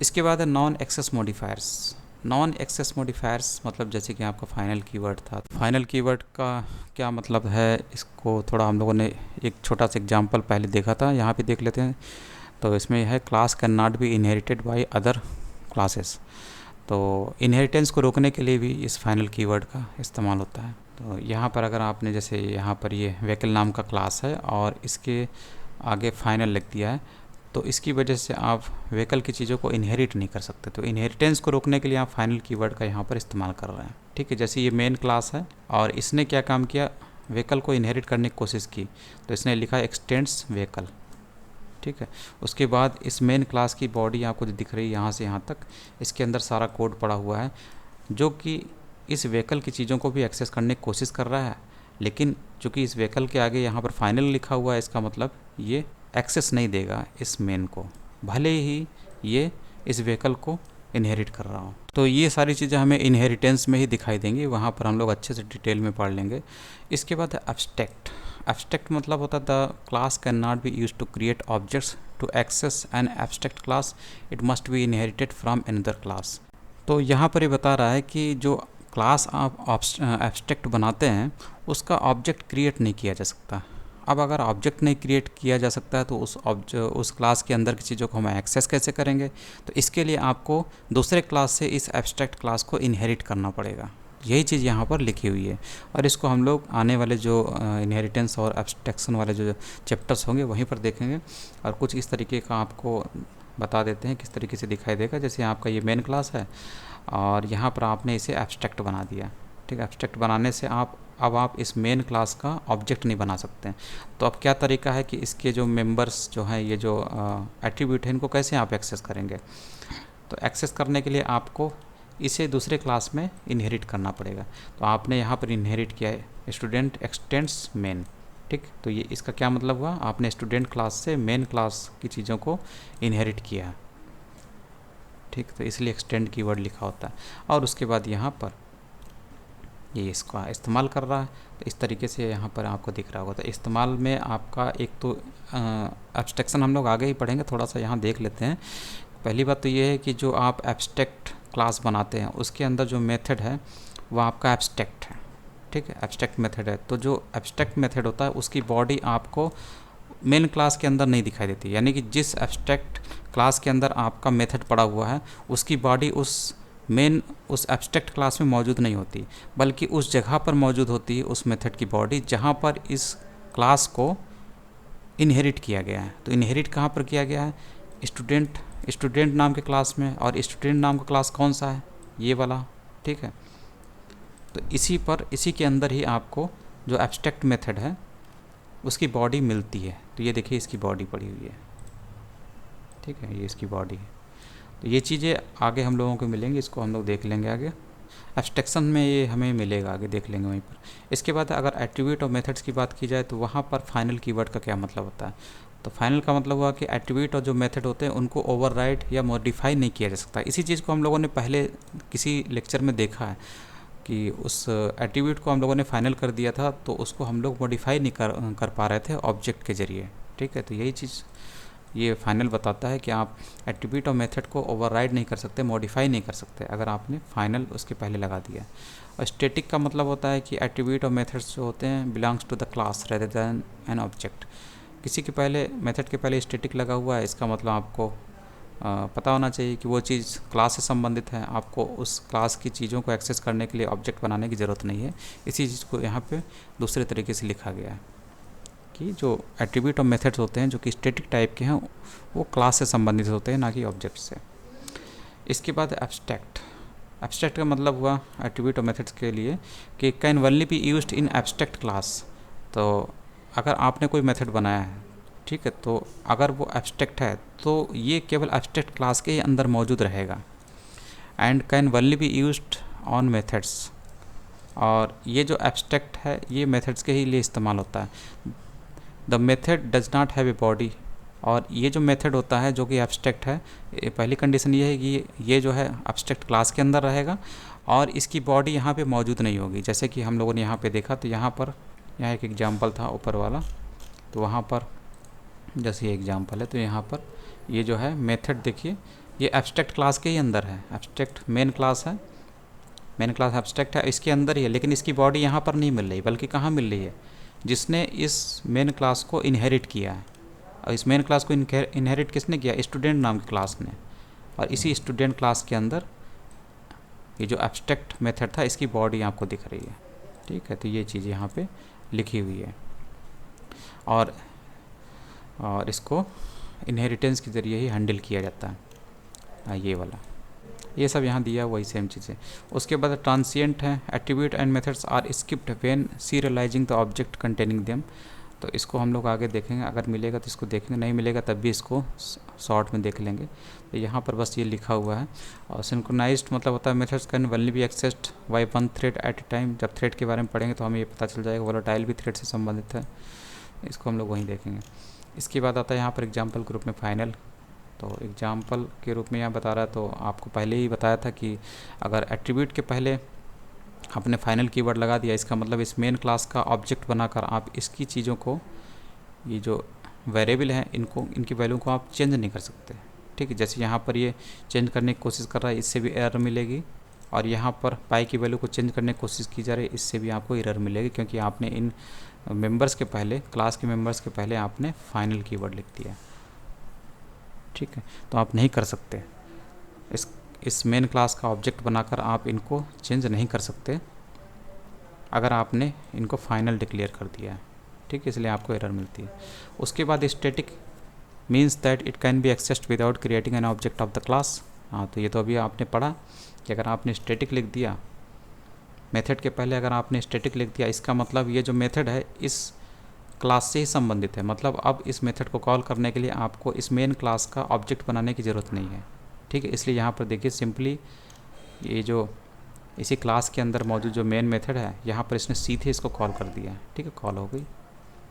इसके बाद है non access modifiers. Non access modifiers मतलब जैसे कि आपका फाइनल कीवर्ड था, फाइनल कीवर्ड का क्या मतलब है, इसको थोड़ा हम लोगों ने एक छोटा सा एग्जांपल पहले देखा था, यहाँ पे देख लेते हैं। तो इसमें है class can not B inherited by other classes. तो इनहेरिटेंस को रोकने के लिए भी इस फाइनल कीवर्ड का इस्तेमाल होता है। तो यहाँ पर अगर आपने जैसे यहाँ पर ये व्हीकल नाम का क्लास है और इसके आगे फाइनल लिख दिया है, तो इसकी वजह से आप व्हीकल की चीज़ों को इनहेरिट नहीं कर सकते। तो इनहेरिटेंस को रोकने के लिए आप फाइनल कीवर्ड का यहाँ पर इस्तेमाल कर रहे हैं। ठीक है, जैसे ये मेन क्लास है और इसने क्या काम किया, व्हीकल को इनहेरिट करने की कोशिश की, तो इसने लिखा एक्सटेंड्स व्हीकल। ठीक है, उसके बाद इस मेन क्लास की बॉडी आपको जो दिख रही है यहाँ से यहाँ तक, इसके अंदर सारा कोड पड़ा हुआ है जो कि इस व्हीकल की चीज़ों को भी एक्सेस करने की कोशिश कर रहा है। लेकिन चूँकि इस व्हीकल के आगे यहाँ पर फाइनल लिखा हुआ है, इसका मतलब ये एक्सेस नहीं देगा इस मेन को, भले ही ये इस व्हीकल को इनहेरिट कर रहा हो। तो ये सारी चीज़ें हमें इनहेरिटेंस में ही दिखाई देंगी, वहाँ पर हम लोग अच्छे से डिटेल में पढ़ लेंगे। इसके बाद है एब्स्ट्रैक्ट। एब्स्ट्रैक्ट मतलब होता है the class can not be use to create objects to access an abstract class, it must be inherited from another class. तो यहाँ पर ये बता रहा है कि जो क्लास आप एब्स्ट्रैक्ट बनाते हैं उसका ऑब्जेक्ट क्रिएट नहीं किया जा सकता। अब अगर ऑब्जेक्ट नहीं क्रिएट किया जा सकता है तो उस क्लास के अंदर की चीज़ों को हम एक्सेस कैसे करेंगे। तो इसके लिए आपको दूसरे क्लास से इस एब्स्ट्रैक्ट क्लास को इनहेरिट करना पड़ेगा। यही चीज़ यहाँ पर लिखी हुई है और इसको हम लोग आने वाले जो इनहेरिटेंस और एब्स्ट्रैक्शन वाले जो चैप्टर्स होंगे वहीं पर देखेंगे। और कुछ इस तरीके का आपको बता देते हैं किस तरीके से दिखाई देगा। जैसे आपका ये मेन क्लास है और यहाँ पर आपने इसे एब्स्ट्रैक्ट बना दिया। ठीक है, एब्स्ट्रैक्ट बनाने से अब आप इस मेन क्लास का ऑब्जेक्ट नहीं बना सकते हैं। तो अब क्या तरीका है कि इसके जो मेंबर्स जो हैं, ये जो एट्रीब्यूट है, इनको कैसे आप एक्सेस करेंगे। तो एक्सेस करने के लिए आपको इसे दूसरे क्लास में इनहेरिट करना पड़ेगा। तो आपने यहाँ पर इनहेरिट किया है स्टूडेंट एक्सटेंड्स मेन। ठीक, तो ये इसका क्या मतलब हुआ, आपने स्टूडेंट क्लास से मेन क्लास की चीज़ों को इनहेरिट किया। ठीक, तो इसलिए एक्सटेंड कीवर्ड लिखा होता है। और उसके बाद यहाँ पर ये इसका इस्तेमाल कर रहा है, तो इस तरीके से यहाँ पर आपको दिख रहा होगा। तो इस्तेमाल में आपका एक तो एब्स्ट्रैक्शन हम लोग आगे ही पढ़ेंगे, थोड़ा सा यहाँ देख लेते हैं। पहली बात तो ये है कि जो आप एब्स्ट्रैक्ट क्लास बनाते हैं उसके अंदर जो मेथड है वो आपका एब्स्ट्रैक्ट है। ठीक है, एब्स्ट्रैक्ट मेथड है। तो जो एब्स्ट्रैक्ट मेथड होता है उसकी बॉडी आपको मेन क्लास के अंदर नहीं दिखाई देती, यानी कि जिस एब्स्ट्रैक्ट क्लास के अंदर आपका मेथड पड़ा हुआ है उसकी बॉडी उस एब्स्ट्रैक्ट क्लास में मौजूद नहीं होती, बल्कि उस जगह पर मौजूद होती है उस मेथड की बॉडी जहाँ पर इस क्लास को इनहेरिट किया गया है। तो इनहेरिट कहाँ पर किया गया है, स्टूडेंट नाम के क्लास में। और स्टूडेंट नाम का क्लास कौन सा है, ये वाला। ठीक है, तो इसी के अंदर ही आपको जो एब्स्ट्रैक्ट मेथड है उसकी बॉडी मिलती है। तो ये देखिए इसकी बॉडी पड़ी हुई है। ठीक है, ये इसकी बॉडी है। तो ये चीज़ें आगे हम लोगों को मिलेंगी, इसको हम लोग देख लेंगे आगे। एब्स्ट्रैक्शन में ये हमें मिलेगा, आगे देख लेंगे वहीं पर। इसके बाद अगर एट्रीब्यूट और मेथड्स की बात की जाए तो वहाँ पर फाइनल कीवर्ड का क्या मतलब होता है। तो फाइनल का मतलब हुआ कि एट्रीब्यूट और जो मेथड होते हैं उनको ओवरराइड या मॉडिफाई नहीं किया जा सकता। इसी चीज़ को हम लोगों ने पहले किसी लेक्चर में देखा है कि उस एट्रीब्यूट को हम लोगों ने फाइनल कर दिया था तो उसको हम लोग मॉडिफाई नहीं कर पा रहे थे ऑब्जेक्ट के ज़रिए। ठीक है, तो यही चीज़ ये फाइनल बताता है कि आप एट्रीब्यूट और मेथड को ओवरराइड नहीं कर सकते, मॉडिफाई नहीं कर सकते अगर आपने फाइनल उसके पहले लगा दिया। और स्टैटिक का मतलब होता है कि एट्रीब्यूट और मेथड्स जो होते हैं belongs to the class rather than an object. किसी के पहले मेथड के पहले स्टैटिक लगा हुआ है, इसका मतलब आपको पता होना चाहिए कि वो चीज़ क्लास से संबंधित है, आपको उस क्लास की चीज़ों को एक्सेस करने के लिए ऑब्जेक्ट बनाने की ज़रूरत नहीं है। इसी चीज़ को यहाँ पे दूसरे तरीके से लिखा गया है कि जो एट्रीब्यूट और मेथड्स होते हैं जो कि स्टैटिक टाइप के हैं वो क्लास से संबंधित होते हैं, ना कि ऑब्जेक्ट से। इसके बाद एब्स्ट्रैक्ट। एब्स्ट्रैक्ट का मतलब हुआ एट्रीब्यूट और मेथड्स के लिए कि can only be used in abstract class. तो अगर आपने कोई मेथड बनाया है, ठीक है, तो अगर वो एब्स्ट्रैक्ट है तो ये केवल एब्स्ट्रैक्ट क्लास के ही अंदर मौजूद रहेगा। And can only be used on methods. और ये जो एब्स्ट्रैक्ट है ये मेथड्स के ही लिए इस्तेमाल होता है। The method does not have a body. और ये जो मेथड होता है जो कि एब्स्ट्रैक्ट है, पहली कंडीशन ये है कि ये जो है एब्स्ट्रैक्ट क्लास के अंदर रहेगा और इसकी बॉडी यहाँ पे मौजूद नहीं होगी। जैसे कि हम लोगों ने यहाँ पे देखा, तो यहाँ एक एग्जांपल था ऊपर वाला, तो वहाँ पर जैसे ये एग्जांपल है, तो यहाँ पर ये जो है मेथड देखिए ये एब्स्ट्रैक्ट क्लास के ही अंदर है, एब्स्ट्रैक्ट मेन क्लास है, मेन क्लास एब्स्ट्रैक्ट है, इसके अंदर ही है, लेकिन इसकी बॉडी यहाँ पर नहीं मिल रही, बल्कि कहाँ मिल रही है, जिसने इस मेन क्लास को इनहेरिट किया है। और इस मेन क्लास को इनहेरिट किसने किया, स्टूडेंट नाम की क्लास ने। और इसी स्टूडेंट क्लास के अंदर ये जो एब्स्ट्रैक्ट मेथड था इसकी बॉडी आपको दिख रही है। ठीक है, तो ये चीज़ यहाँ पे लिखी हुई है। और इसको इनहेरिटेंस के ज़रिए ही हैंडल किया जाता है, ये वाला, ये सब यहाँ दिया वही सेम चीज़ें। उसके बाद ट्रांसिएंट है, attribute and methods are skipped when serializing the object containing them. तो इसको हम लोग आगे देखेंगे, अगर मिलेगा तो इसको देखेंगे, नहीं मिलेगा तब भी इसको शॉर्ट में देख लेंगे। तो यहाँ पर बस ये लिखा हुआ है। और सिंक्रोनाइज्ड मतलब होता है methods can only be accessed by one thread at a time. जब थ्रेड के बारे में पढ़ेंगे तो हमें ये पता चल जाएगा, वोलेटाइल भी थ्रेड से संबंधित है, इसको हम लोग वहीं देखेंगे। इसके बाद आता है यहाँ पर एग्जाम्पल के रूप में फाइनल। तो एग्जाम्पल के रूप में यहाँ बता रहा है, तो आपको पहले ही बताया था कि अगर एट्रीब्यूट के पहले आपने फाइनल कीवर्ड लगा दिया, इसका मतलब इस मेन क्लास का ऑब्जेक्ट बनाकर आप इसकी चीज़ों को, ये जो वेरिएबल हैं इनको, इनकी वैल्यू को आप चेंज नहीं कर सकते। ठीक है, जैसे यहाँ पर ये चेंज करने की कोशिश कर रहा है, इससे भी एरर मिलेगी। और यहाँ पर पाई की वैल्यू को चेंज करने की कोशिश की जा रही है, इससे भी आपको एरर मिलेगी, क्योंकि आपने इन मेंबर्स के पहले, क्लास के मेंबर्स के पहले आपने फाइनल कीवर्ड लिख दिया। ठीक है, तो आप नहीं कर सकते, इस मेन क्लास का ऑब्जेक्ट बनाकर आप इनको चेंज नहीं कर सकते अगर आपने इनको फाइनल डिक्लेयर कर दिया है। ठीक है, इसलिए आपको एरर मिलती है। उसके बाद static means that it can be accessed without creating an object of the class. हाँ, तो ये तो अभी आपने पढ़ा कि अगर आपने स्टैटिक लिख दिया, मेथड के पहले अगर आपने स्टैटिक लिख दिया, इसका मतलब ये जो मेथड है इस क्लास से ही संबंधित है। मतलब अब इस मेथड को कॉल करने के लिए आपको इस मेन क्लास का ऑब्जेक्ट बनाने की ज़रूरत नहीं है। ठीक है, इसलिए यहाँ पर देखिए सिंपली ये जो इसी क्लास के अंदर मौजूद जो मेन मेथड है, यहाँ पर इसने सीधे इसको कॉल कर दिया। ठीक है, कॉल हो गई,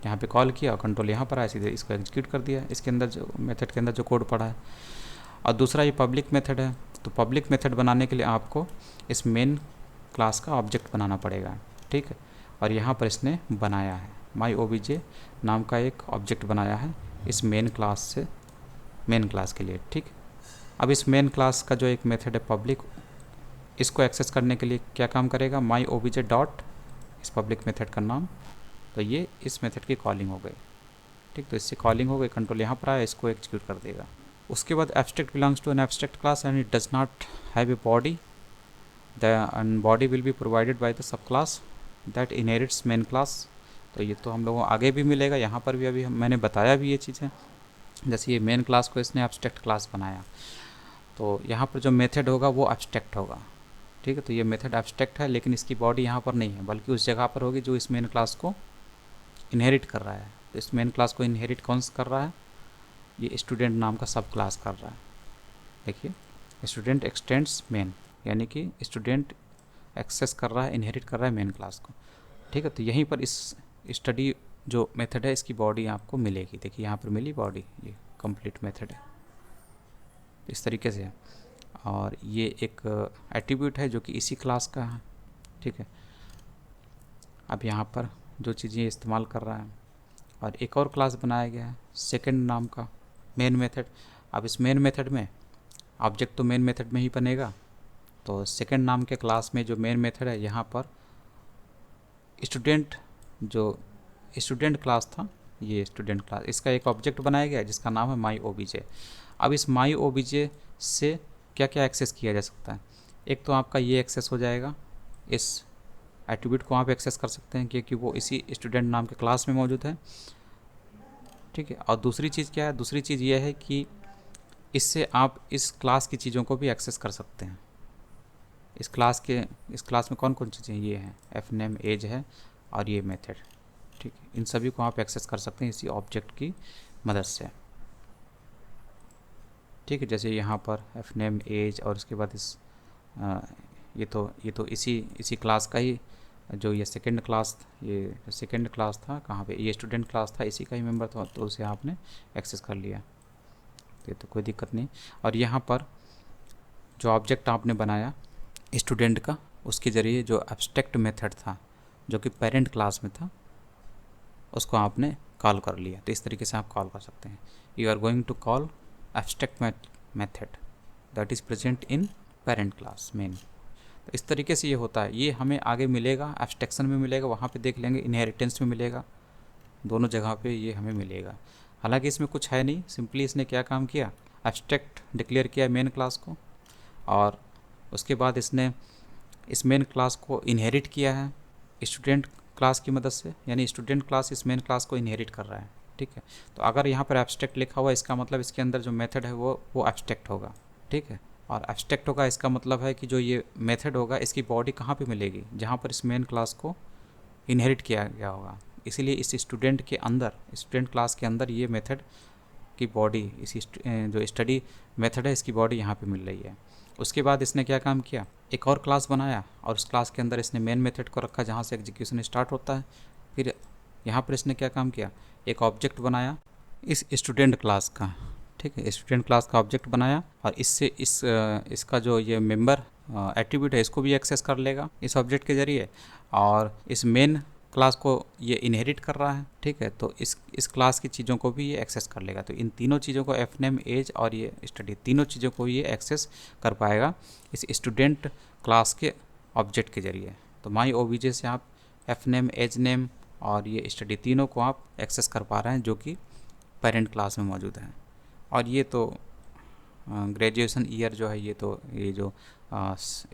यहाँ पे कॉल किया और कंट्रोल यहाँ पर आया, सीधे इसको एग्जीक्यूट कर दिया, इसके अंदर जो मेथड के अंदर जो कोड पड़ा है। और दूसरा ये पब्लिक मेथड है, तो पब्लिक मेथड बनाने के लिए आपको इस मेन क्लास का ऑब्जेक्ट बनाना पड़ेगा। ठीक है, और यहाँ पर इसने बनाया है, माई ओबीजे नाम का एक ऑब्जेक्ट बनाया है इस मेन क्लास से, मेन क्लास के लिए। ठीक, अब इस मेन क्लास का जो एक मेथड है पब्लिक, इसको एक्सेस करने के लिए क्या काम करेगा, माई ओबीजे डॉट इस पब्लिक मेथड का नाम, तो ये इस मेथड की कॉलिंग हो गई। ठीक, तो इससे कॉलिंग हो गई, कंट्रोल यहाँ पर आया, इसको एग्जीक्यूट कर देगा। उसके बाद abstract belongs to an abstract class and it does not have a body, the body will be provided by the sub class that inherits main class. तो ये तो हम लोगों आगे भी मिलेगा, यहाँ पर भी अभी मैंने बताया भी ये चीज़ें। जैसे ये मेन क्लास को इसने एब्स्ट्रैक्ट क्लास बनाया, तो यहाँ पर जो मेथड होगा वो एब्स्ट्रैक्ट होगा। ठीक है, तो ये मेथड एब्स्ट्रैक्ट है, लेकिन इसकी बॉडी यहाँ पर नहीं है, बल्कि उस जगह पर होगी जो इस मेन क्लास को इनहेरिट कर रहा है। तो इस मेन क्लास को इनहेरिट कौन सा कर रहा है, ये स्टूडेंट नाम का सब क्लास कर रहा है। देखिए, स्टूडेंट एक्सटेंड्स मेन, यानी कि स्टूडेंट एक्सेस कर रहा है, इनहेरिट कर रहा है मेन क्लास को। ठीक है, तो यहीं पर इस स्टडी जो मेथड है इसकी बॉडी आपको मिलेगी। देखिए यहाँ पर मिली बॉडी, ये कंप्लीट मेथड है, इस तरीके से है। और ये एक एट्रीब्यूट है जो कि इसी क्लास का है। ठीक है, अब यहाँ पर जो चीज़ें इस्तेमाल कर रहा है, और एक और क्लास बनाया गया है सेकंड नाम का मेन मेथड। अब इस मेन मेथड में ऑब्जेक्ट तो मेन मेथड में ही बनेगा, तो सेकंड नाम के क्लास में जो मेन मेथड है, यहाँ पर स्टूडेंट, जो स्टूडेंट क्लास था, ये स्टूडेंट क्लास, इसका एक ऑब्जेक्ट बनाया गया जिसका नाम है माई ओबीजे। अब इस माई ओबीजे से क्या क्या एक्सेस किया जा सकता है, एक तो आपका ये एक्सेस हो जाएगा, इस एट्रीब्यूट को आप एक्सेस कर सकते हैं क्योंकि वो इसी स्टूडेंट नाम के क्लास में मौजूद है। ठीक है, और दूसरी चीज़ क्या है, दूसरी चीज़ ये है कि इससे आप इस क्लास की चीज़ों को भी एक्सेस कर सकते हैं। इस क्लास में कौन कौन चीज़ें ये हैं, एफ नेम, एज है और ये मेथड। ठीक है, इन सभी को आप एक्सेस कर सकते हैं इसी ऑब्जेक्ट की मदद से। ठीक है, जैसे यहाँ पर एफ नेम, एज और उसके बाद इस ये तो इसी क्लास का ही जो ये सेकंड क्लास था, कहाँ पे, ये स्टूडेंट क्लास था, इसी का ही मेंबर था, तो उसे आपने एक्सेस कर लिया, ये तो कोई दिक्कत नहीं। और यहाँ पर जो ऑब्जेक्ट आपने बनाया स्टूडेंट का, उसके ज़रिए जो एब्स्ट्रैक्ट मेथड था जो कि पेरेंट क्लास में था, उसको आपने कॉल कर लिया। तो इस तरीके से आप कॉल कर सकते हैं। You are going to call abstract method that is present in parent class main. तो इस तरीके से ये होता है, ये हमें आगे मिलेगा, एब्स्ट्रैक्शन में मिलेगा, वहाँ पे देख लेंगे, इनहेरिटेंस में मिलेगा, दोनों जगह पे ये हमें मिलेगा। हालांकि इसमें कुछ है नहीं, सिंपली इसने क्या काम किया, एब्स्ट्रैक्ट डिक्लेयर किया मेन क्लास को, और उसके बाद इसने इस मेन क्लास को इनहेरिट किया है स्टूडेंट क्लास की मदद से, यानी स्टूडेंट क्लास इस मेन क्लास को इनहेरिट कर रहा है। ठीक है, तो अगर यहाँ पर एब्स्ट्रैक्ट लिखा हुआ, इसका मतलब इसके अंदर जो मेथड है वो एब्स्ट्रैक्ट होगा। ठीक है, और एब्स्ट्रैक्ट होगा इसका मतलब है कि जो ये मेथड होगा इसकी बॉडी कहाँ पे मिलेगी, जहाँ पर इस मेन क्लास को इनहेरिट किया गया होगा। इसीलिए इस स्टूडेंट के अंदर, स्टूडेंट क्लास के अंदर ये मेथड की बॉडी, इसी जो स्टडी मेथड है इसकी बॉडी यहाँ पे मिल रही है। उसके बाद इसने क्या काम किया, एक और क्लास बनाया और उस क्लास के अंदर इसने मेन मेथड को रखा जहाँ से एग्जीक्यूशन स्टार्ट होता है। फिर यहाँ पर इसने क्या काम किया, एक ऑब्जेक्ट बनाया इस स्टूडेंट क्लास का। ठीक है, स्टूडेंट क्लास का ऑब्जेक्ट बनाया और इससे इसका जो ये मेंबर एट्रीब्यूट है इसको भी एक्सेस कर लेगा इस ऑब्जेक्ट के ज़रिए, और इस मेन क्लास को ये इनहेरिट कर रहा है। ठीक है, तो इस क्लास की चीज़ों को भी ये एक्सेस कर लेगा। तो इन तीनों चीज़ों को, एफ नेम, एज और ये स्टडी, तीनों चीज़ों को ये एक्सेस कर पाएगा इस स्टूडेंट क्लास के ऑब्जेक्ट के ज़रिए। तो माई ओबीजे से आप एफ नेम, एज नेम और ये स्टडी तीनों को आप एक्सेस कर पा रहे हैं जो कि पेरेंट क्लास में मौजूद है। और ये तो ग्रेजुएशन ईयर जो है, ये जो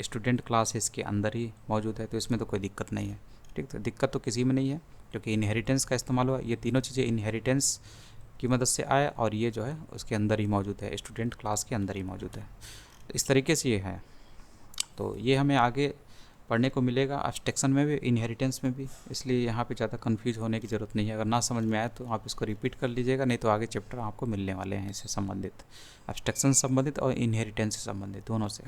स्टूडेंट क्लास है इसके अंदर ही मौजूद है, तो इसमें तो कोई दिक्कत नहीं है। ठीक, तो दिक्कत तो किसी में नहीं है क्योंकि इनहेरिटेंस का इस्तेमाल हुआ, ये तीनों चीज़ें इनहेरिटेंस की मदद से आए और ये जो है उसके अंदर ही मौजूद है, स्टूडेंट क्लास के अंदर ही मौजूद है। तो इस तरीके से ये है, तो ये हमें आगे पढ़ने को मिलेगा एब्स्ट्रैक्शन में भी, इनहेरिटेंस में भी, इसलिए यहाँ पे ज़्यादा कंफ्यूज होने की ज़रूरत नहीं है। अगर ना समझ में आए तो आप इसको रिपीट कर लीजिएगा, नहीं तो आगे चैप्टर आपको मिलने वाले हैं इससे संबंधित, एब्स्ट्रैक्शन से संबंधित और इनहेरिटेंस से संबंधित दोनों से।